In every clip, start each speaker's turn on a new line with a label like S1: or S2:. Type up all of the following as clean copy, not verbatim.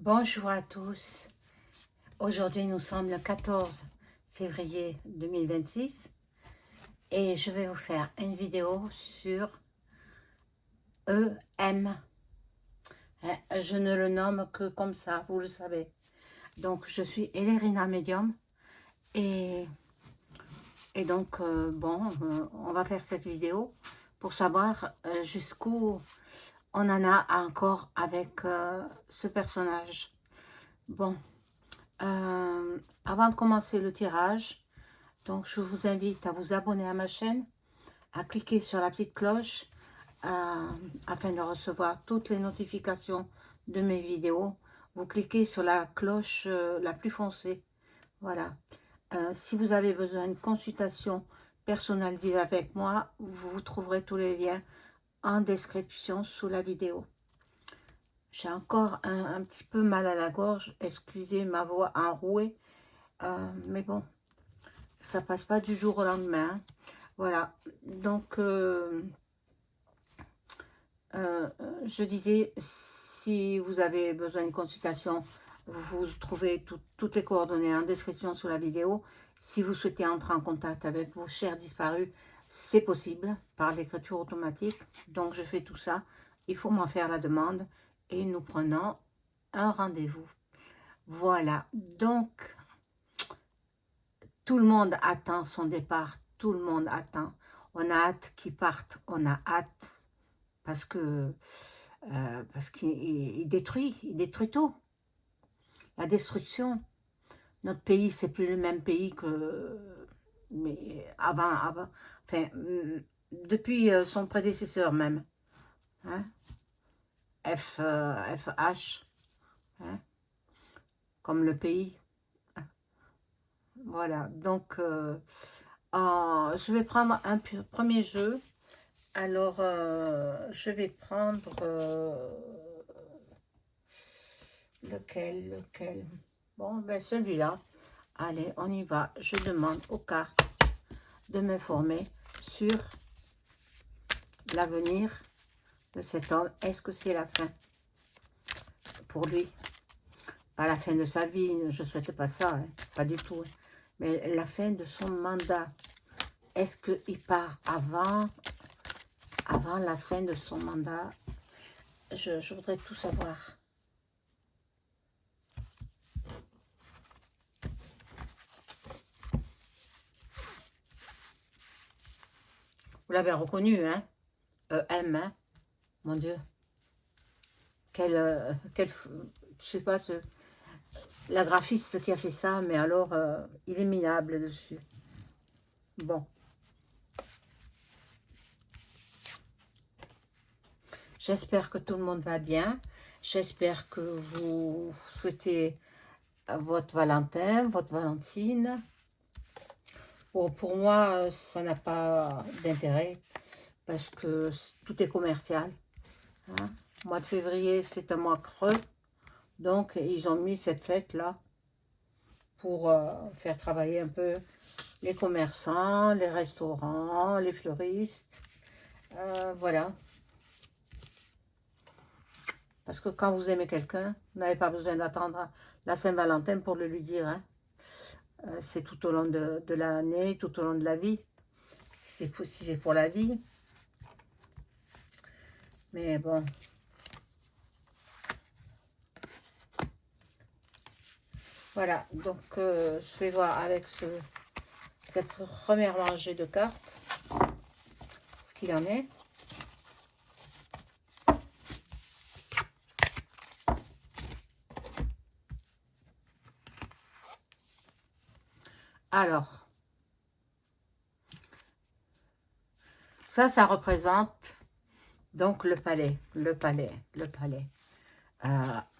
S1: Bonjour à tous. Aujourd'hui, nous sommes le 14 février 2026 et je vais vous faire une vidéo sur EM. Je ne le nomme que comme ça, vous le savez. Donc, je suis Elérina Medium et donc, on va faire cette vidéo pour savoir jusqu'où on en a encore avec ce personnage. Bon. Avant de commencer le tirage, donc je vous invite à vous abonner à ma chaîne, à cliquer sur la petite cloche afin de recevoir toutes les notifications de mes vidéos. Vous cliquez sur la cloche la plus foncée. Voilà. Si vous avez besoin d'une consultation personnalisée avec moi, vous trouverez tous les liens en description sous la vidéo. J'ai encore un petit peu mal à la gorge, excusez ma voix enrouée, mais bon, ça passe pas du jour au lendemain. Voilà, donc je disais, si vous avez besoin d'une consultation, vous trouvez toutes les coordonnées en description sous la vidéo. Si vous souhaitez entrer en contact avec vos chers disparus, c'est possible par l'écriture automatique. Donc je fais tout ça, il faut m'en faire la demande et nous prenons un rendez-vous. Voilà, donc tout le monde attend son départ, tout le monde attend. On a hâte qu'il parte, on a hâte parce qu'il détruit tout. La destruction. Notre pays, c'est plus le même pays que mais avant, enfin, depuis son prédécesseur même. Hein? FH, hein? Comme le pays. Voilà, donc je vais prendre un premier jeu. Alors, je vais prendre lequel? Bon, ben celui-là. Allez, on y va. Je demande aux cartes de m'informer sur l'avenir de cet homme. Est-ce que c'est la fin pour lui? Pas la fin de sa vie, je ne souhaite pas ça, hein, pas du tout. Mais la fin de son mandat. Est-ce qu'il part avant la fin de son mandat? Je voudrais tout savoir. Vous l'avez reconnu, hein? EM, hein? Mon Dieu. Je sais pas, la graphiste qui a fait ça, mais alors, il est minable dessus. Bon. J'espère que tout le monde va bien. J'espère que vous souhaitez votre Valentin, votre Valentine. Bon, pour moi, ça n'a pas d'intérêt parce que tout est commercial. Hein. Le mois de février, c'est un mois creux. Donc, ils ont mis cette fête-là pour faire travailler un peu les commerçants, les restaurants, les fleuristes. Voilà. Parce que quand vous aimez quelqu'un, vous n'avez pas besoin d'attendre la Saint-Valentin pour le lui dire. Hein. C'est tout au long de l'année, tout au long de la vie. Si c'est pour la vie. Mais bon. Voilà, donc je vais voir avec cette première rangée de cartes ce qu'il en est. Alors, ça représente donc le palais.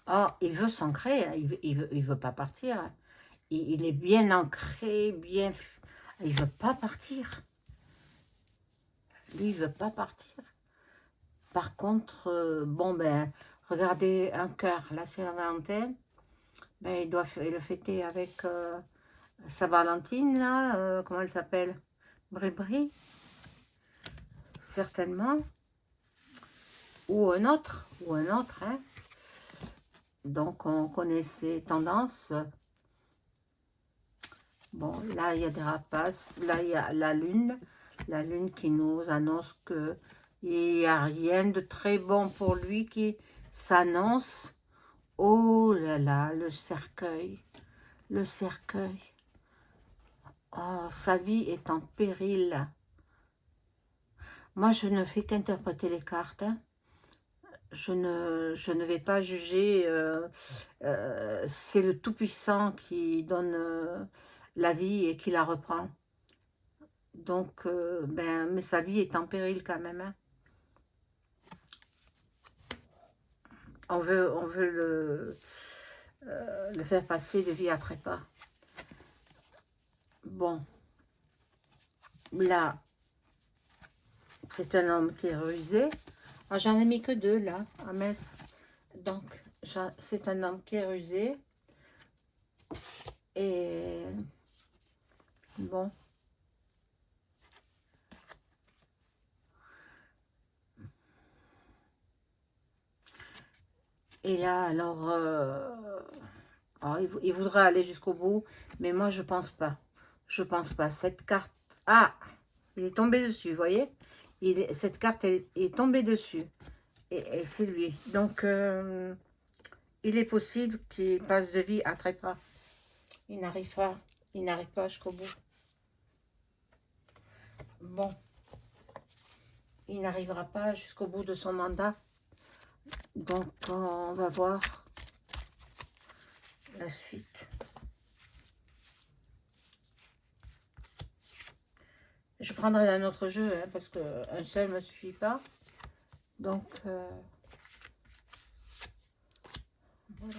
S1: Oh, il veut s'ancrer, hein, il veut pas partir. Hein. Il est bien ancré, bien... Il veut pas partir. Lui, il veut pas partir. Par contre, bon, ben, regardez un cœur, la Saint-Valentin, ben, il doit le fêter avec sa Valentine, là, comment elle s'appelle? Bri-Bri, certainement. Ou un autre, hein. Donc, on connaît ses tendances. Bon, là, il y a des rapaces. Là, il y a la lune. La lune qui nous annonce que il n'y a rien de très bon pour lui qui s'annonce. Oh là là, le cercueil. Le cercueil. Oh, sa vie est en péril. Moi, je ne fais qu'interpréter les cartes. Hein. Je ne vais pas juger. C'est le Tout-Puissant qui donne la vie et qui la reprend. Donc, mais sa vie est en péril quand même. Hein. On veut le faire passer de vie à trépas. Bon, là, c'est un homme qui est rusé. Ah, j'en ai mis que 2 là, à Metz. Donc, c'est un homme qui est rusé. Et bon. Et là, alors il voudrait aller jusqu'au bout, mais moi, je pense pas. Je pense pas. Cette carte... Ah, il est tombé dessus, vous voyez, cette carte est tombée dessus. Et c'est lui. Donc, il est possible qu'il passe de vie à trépas. Il n'arrive pas jusqu'au bout. Bon, il n'arrivera pas jusqu'au bout de son mandat. Donc, on va voir la suite. Je prendrai un autre jeu, hein, parce qu'un seul ne me suffit pas. Donc, voilà.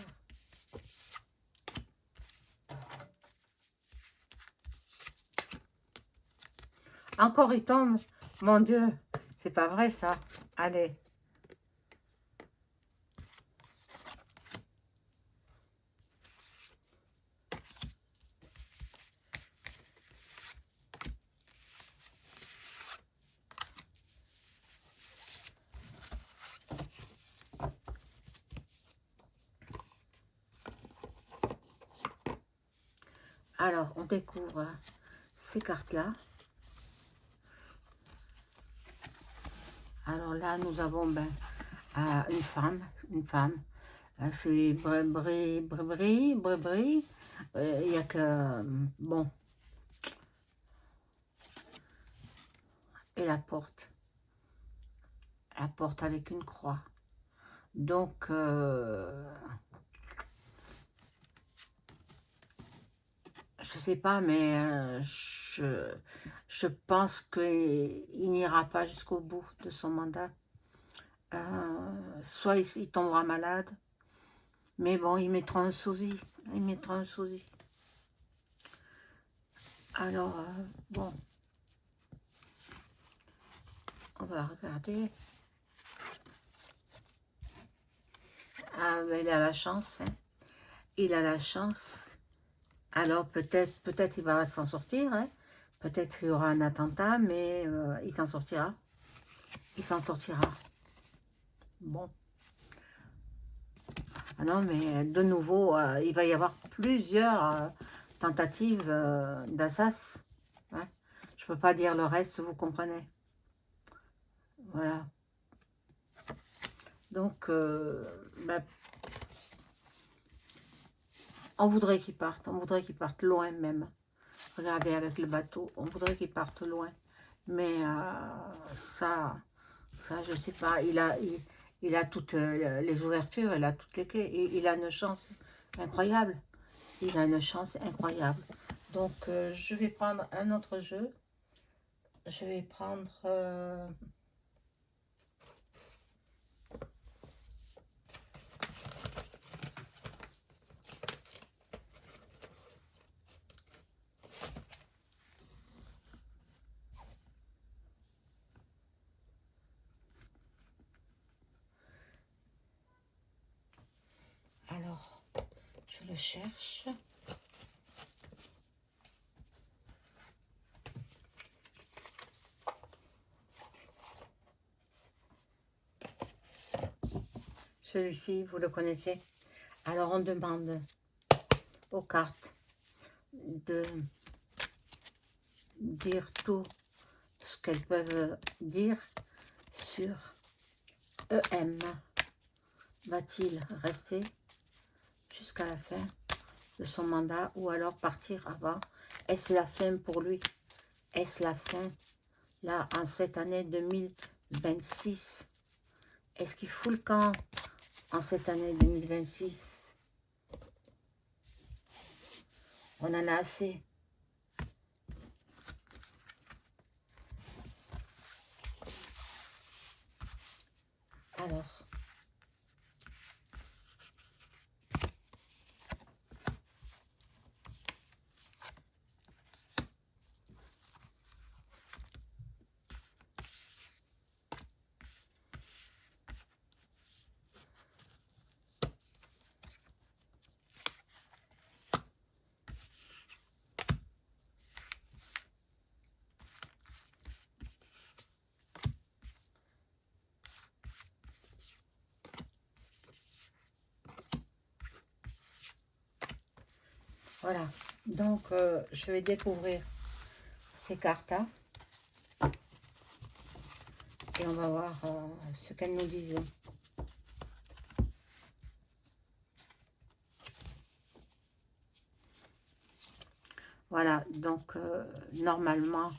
S1: Encore il tombe. Mon Dieu, c'est pas vrai ça. Allez. Alors, on découvre ces cartes-là. Alors là, nous avons une femme. C'est bri. Il n'y a que... bon. Et la porte. La porte avec une croix. Donc... je sais pas, mais je pense qu'il n'ira pas jusqu'au bout de son mandat. Soit il tombera malade, mais bon, il mettra un sosie. Il mettra un sosie. Alors, bon, on va regarder. Ah, ben, il a la chance. Hein. Il a la chance. Alors, peut-être il va s'en sortir. Hein. Peut-être qu'il y aura un attentat, mais il s'en sortira. Il s'en sortira. Bon. Ah non, mais de nouveau, il va y avoir plusieurs tentatives d'assassinat. Hein. Je ne peux pas dire le reste, vous comprenez. Voilà. Donc, on voudrait qu'il parte. On voudrait qu'il parte loin même. Regardez avec le bateau. On voudrait qu'il parte loin. Mais ça, je ne sais pas. Il a toutes les ouvertures. Il a toutes les clés. Et il a une chance incroyable. Il a une chance incroyable. Donc, je vais prendre un autre jeu. Je vais prendre... alors, je le cherche. Celui-ci, vous le connaissez. Alors on demande aux cartes de dire tout ce qu'elles peuvent dire sur EM. Va-t-il rester jusqu'à la fin de son mandat ou alors partir avant? Est-ce la fin pour lui? Est-ce la fin là en cette année 2026? Est-ce qu'il fout le camp en cette année 2026? On en a assez. Alors, voilà. Donc, je vais découvrir ces cartes-là et on va voir ce qu'elles nous disent. Voilà, donc normalement,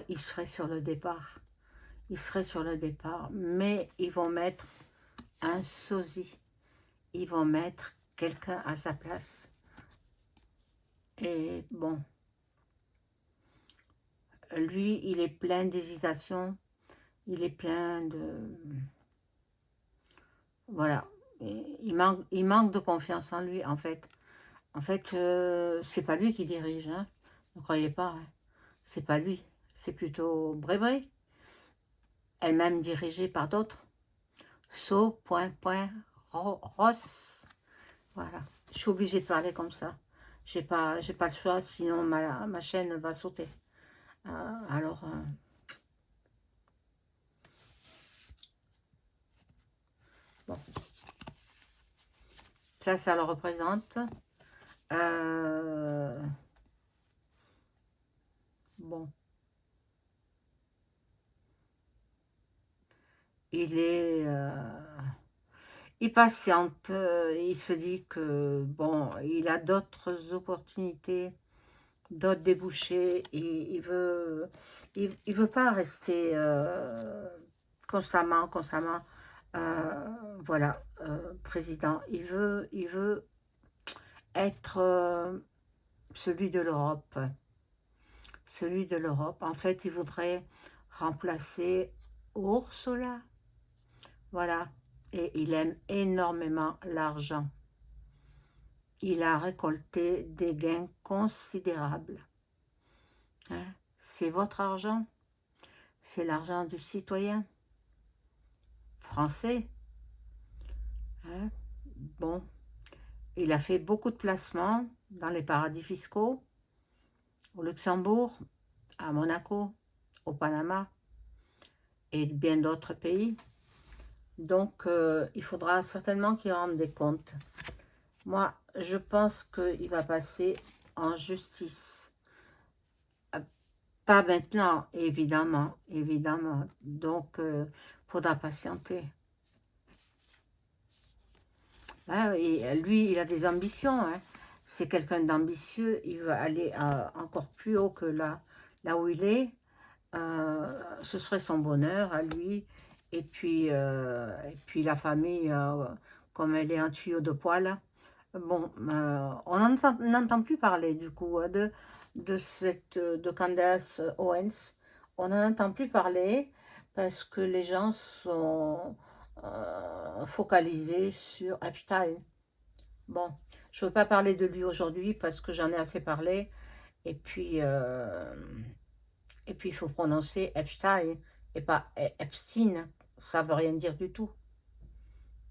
S1: il serait sur le départ. Il serait sur le départ, mais ils vont mettre un sosie. Ils vont mettre quelqu'un à sa place. Et bon, lui, il est plein d'hésitation. Il est plein de... Voilà. Et il manque de confiance en lui, en fait. En fait, c'est pas lui qui dirige, hein. Ne croyez pas, hein. C'est pas lui. C'est plutôt Brébré, elle-même dirigée par d'autres. Ross. Voilà. Je suis obligée de parler comme ça. J'ai pas le choix, sinon ma chaîne va sauter. Alors, bon. Ça le représente. Bon. Il patiente, il se dit que, bon, il a d'autres opportunités, d'autres débouchés, et il veut pas rester constamment, voilà, président. Il veut être celui de l'Europe. Celui de l'Europe. En fait, il voudrait remplacer Ursula. Voilà. Et il aime énormément l'argent. Il a récolté des gains considérables. Hein? C'est votre argent. C'est l'argent du citoyen français. Hein? Bon. Il a fait beaucoup de placements dans les paradis fiscaux, au Luxembourg, à Monaco, au Panama et bien d'autres pays. Donc, il faudra certainement qu'il rende des comptes. Moi, je pense qu'il va passer en justice. Pas maintenant, évidemment, évidemment. Donc, faudra patienter. Hein, et lui, il a des ambitions. Hein. C'est quelqu'un d'ambitieux. Il veut aller encore plus haut que là où il est. Ce serait son bonheur à lui. Et puis la famille, comme elle est en tuyau de poil. Bon, on n'entend plus parler du coup de Candace Owens. On n'en entend plus parler parce que les gens sont focalisés sur Epstein. Bon, je ne veux pas parler de lui aujourd'hui parce que j'en ai assez parlé. Et puis il faut prononcer Epstein et pas Epstein. Ça ne veut rien dire du tout.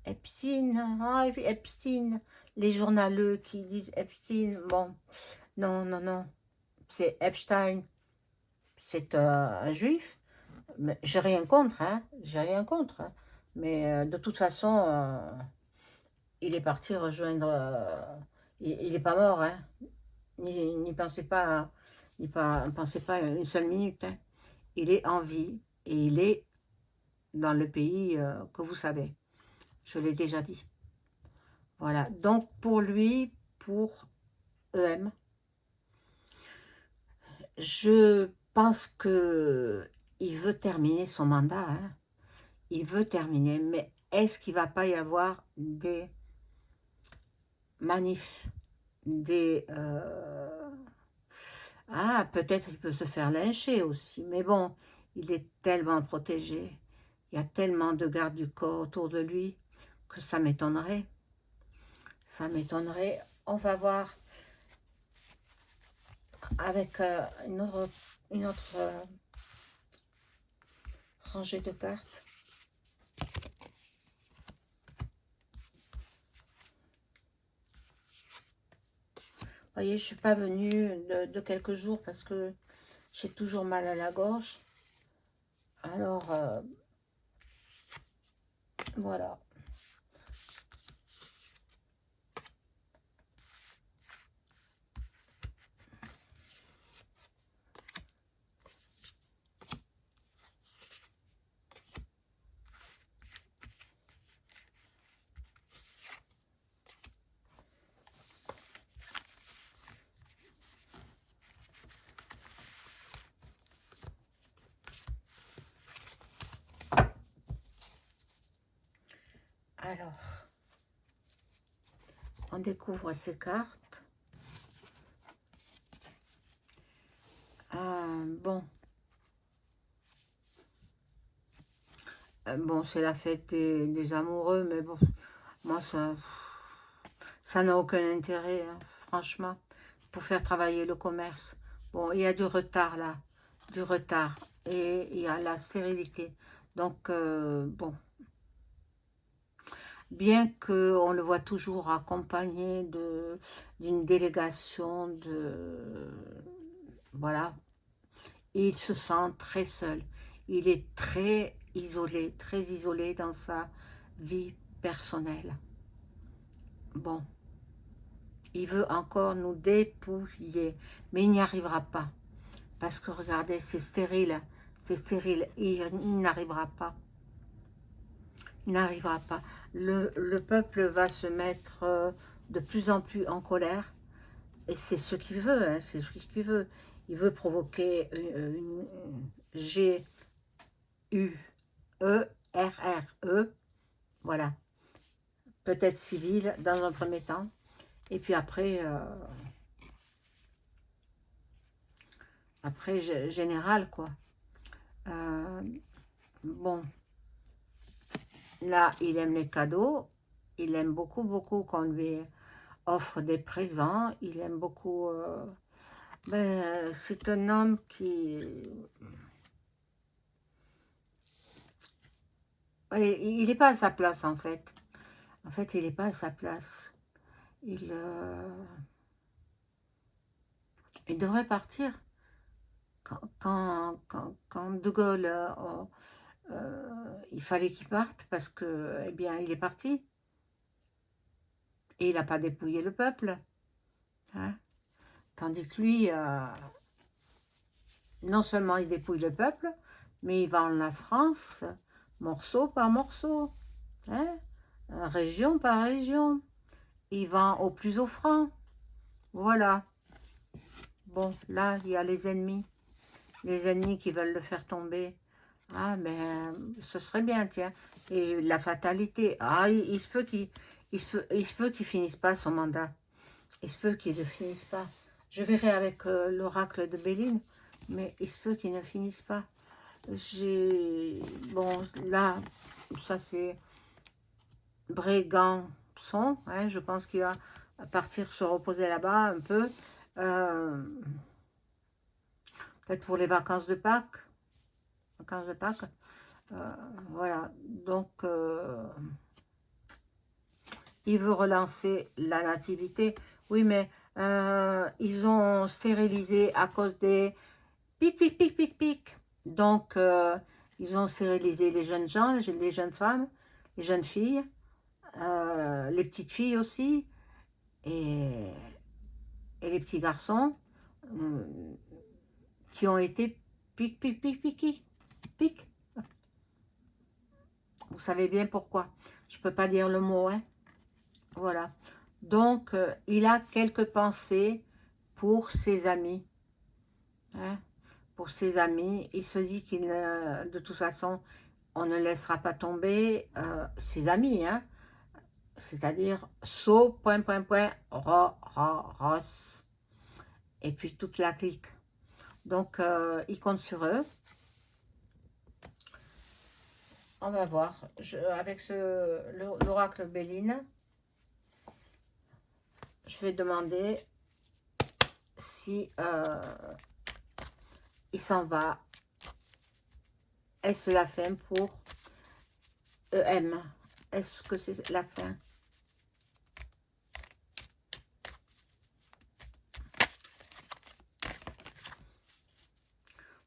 S1: Epstein, ah, et puis Epstein, les journaleux qui disent Epstein, bon, non, non, non, c'est Epstein, c'est un juif, mais j'ai rien contre, hein, j'ai rien contre, hein, mais de toute façon, il est parti rejoindre... il n'est pas mort, hein. N'y pensez pas, pensez pas une seule minute, hein. Il est en vie et il est dans le pays que vous savez. Je l'ai déjà dit. Voilà. Donc, pour lui, pour EM, je pense que il veut terminer son mandat, hein. Il veut terminer, mais est-ce qu'il ne va pas y avoir des manifs, des... Ah, peut-être il peut se faire lyncher aussi, mais bon, il est tellement protégé, il y a tellement de gardes du corps autour de lui que ça m'étonnerait. Ça m'étonnerait. On va voir avec une autre rangée de cartes. Vous voyez, je ne suis pas venue de quelques jours parce que j'ai toujours mal à la gorge. Alors, voilà. Alors, on découvre ces cartes. Bon. Bon, c'est la fête des amoureux, mais bon, moi, ça n'a aucun intérêt, hein, franchement, pour faire travailler le commerce. Bon, il y a du retard là, du retard, et il y a la stérilité. Donc, bon, bien qu'on le voit toujours accompagné d'une délégation de... Voilà, il se sent très seul. Il est très isolé dans sa vie personnelle. Bon, il veut encore nous dépouiller, mais il n'y arrivera pas. Parce que regardez, c'est stérile, il n'arrivera pas. Il n'arrivera pas. Le peuple va se mettre de plus en plus en colère. Et c'est ce qu'il veut, hein, c'est ce qu'il veut. Il veut provoquer une G-U-E-R-R-E. Voilà. Peut-être civile dans un premier temps. Et puis après, général, quoi. Bon. Là, il aime les cadeaux. Il aime beaucoup qu'on lui offre des présents. Il aime beaucoup... ben, c'est un homme qui... Il n'est pas à sa place, en fait. En fait, il n'est pas à sa place. Il devrait partir. Quand De Gaulle, il fallait qu'il parte parce que, eh bien, il est parti. Et il n'a pas dépouillé le peuple. Hein. Tandis que lui, non seulement il dépouille le peuple, mais il vend la France morceau par morceau. Hein. Région par région. Il vend au plus offrant. Voilà. Bon, là, il y a les ennemis. Les ennemis qui veulent le faire tomber. Ah, ben, ce serait bien, tiens. Et la fatalité. Ah, il se peut qu'il finisse pas son mandat. Il se peut qu'il ne finisse pas. Je verrai avec l'oracle de Béline, mais il se peut qu'il ne finisse pas. Bon, là, ça c'est Brégançon, hein, je pense qu'il va partir se reposer là-bas un peu. Peut-être pour les vacances de Pâques. Vacances de Pâques. Voilà, donc il veut relancer la nativité. Oui, mais ils ont stérilisé à cause des pic. Donc, ils ont stérilisé les jeunes gens, les jeunes femmes, les jeunes filles. les petites filles aussi, et, et les petits garçons euh, qui ont été pique. Vous savez bien pourquoi. Je peux pas dire le mot, hein. Voilà. Donc, il a quelques pensées pour ses amis. Hein, pour ses amis. Il se dit qu'il, de toute façon, on ne laissera pas tomber ses amis. Hein, c'est-à-dire So, Ross. Et puis toute la clique. Donc, il compte sur eux. On va voir. Avec l'oracle Béline, je vais demander si il s'en va. Est-ce la fin pour EM? Est-ce que c'est la fin?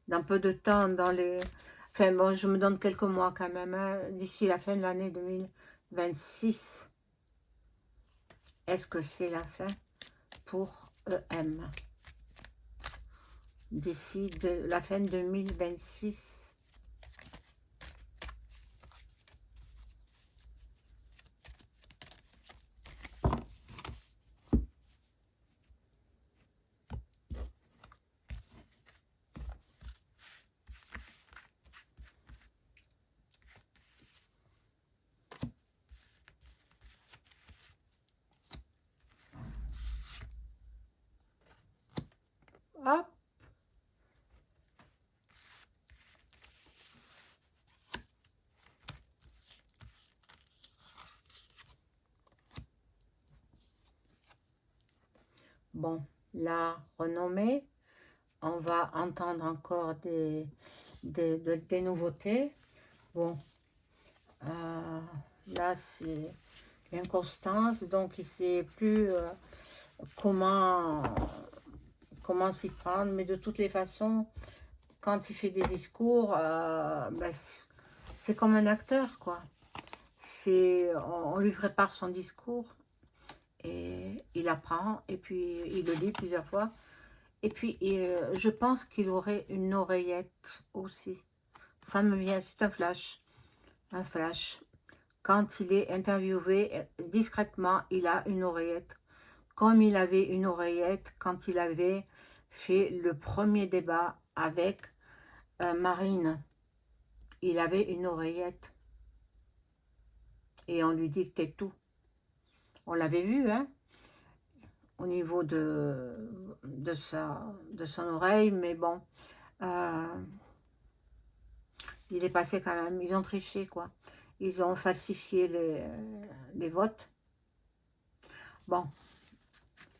S1: Dans peu de temps, dans les... Enfin bon, je me donne quelques mois quand même, hein, d'ici la fin de l'année 2026. Est-ce que c'est la fin pour EM? D'ici la fin 2026. Hop. Bon, la renommée, on va entendre encore des nouveautés. Bon, là c'est l'inconstance, donc il ne sait plus comment s'y prendre, mais de toutes les façons, quand il fait des discours, ben, c'est comme un acteur, quoi. On lui prépare son discours et il apprend, et puis il le lit plusieurs fois. Et puis, je pense qu'il aurait une oreillette aussi. Ça me vient, c'est un flash. Un flash. Quand il est interviewé, discrètement, il a une oreillette. Comme il avait une oreillette quand il avait fait le premier débat avec Marine. Il avait une oreillette. Et on lui dictait tout. On l'avait vu, hein, au niveau de son oreille, mais bon, il est passé quand même. Ils ont triché, quoi. Ils ont falsifié les votes. Bon,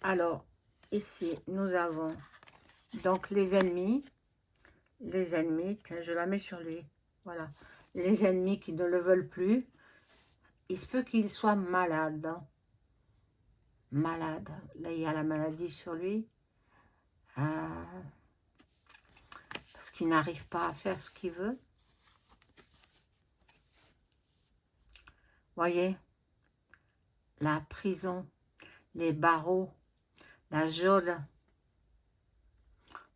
S1: alors, ici, nous avons donc les ennemis. Les ennemis, tiens, je la mets sur lui. Voilà. Les ennemis qui ne le veulent plus. Il se peut qu'il soit malade. Hein. Malade. Là, il y a la maladie sur lui. Parce qu'il n'arrive pas à faire ce qu'il veut. Voyez, la prison, les barreaux, la geôle.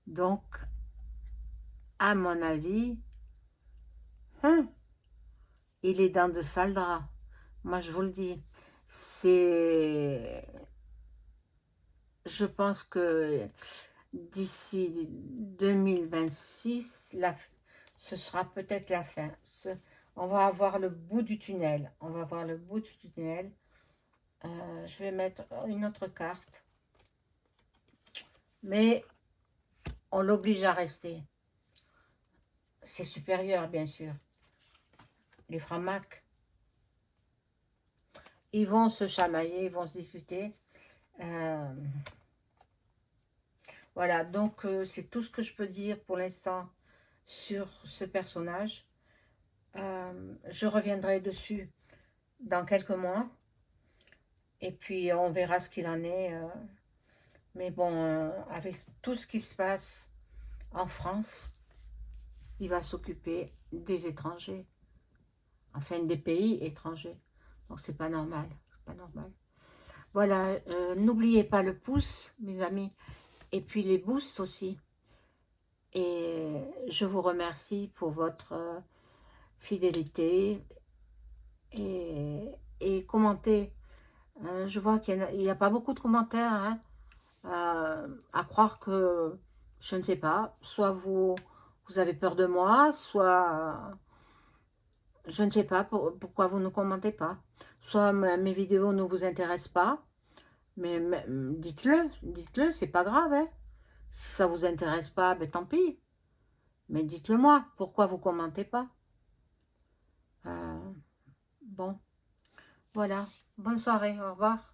S1: Donc, à mon avis, il est dans de sales draps. Moi, je vous le dis. Je pense que d'ici 2026, ce sera peut-être la fin. On va avoir le bout du tunnel. On va voir le bout du tunnel. Je vais mettre une autre carte. Mais on l'oblige à rester. C'est supérieur, bien sûr. Les framacs. Ils vont se chamailler, ils vont se disputer. Voilà, donc c'est tout ce que je peux dire pour l'instant sur ce personnage. Je reviendrai dessus dans quelques mois. Et puis on verra ce qu'il en est. Mais bon, avec tout ce qui se passe en France, il va s'occuper des étrangers. Enfin, des pays étrangers. Donc c'est pas normal. C'est pas normal. Voilà, n'oubliez pas le pouce, mes amis, et puis les boosts aussi. Et je vous remercie pour votre fidélité et commentez. Je vois qu'il n'y a pas beaucoup de commentaires, hein, à croire que, je ne sais pas, soit vous avez peur de moi, soit je ne sais pas pourquoi vous ne commentez pas. Soit mes vidéos ne vous intéressent pas, mais dites-le, c'est pas grave, hein. Si ça vous intéresse pas, ben tant pis. Mais dites-le moi, pourquoi vous commentez pas? Bon, voilà. Bonne soirée, au revoir.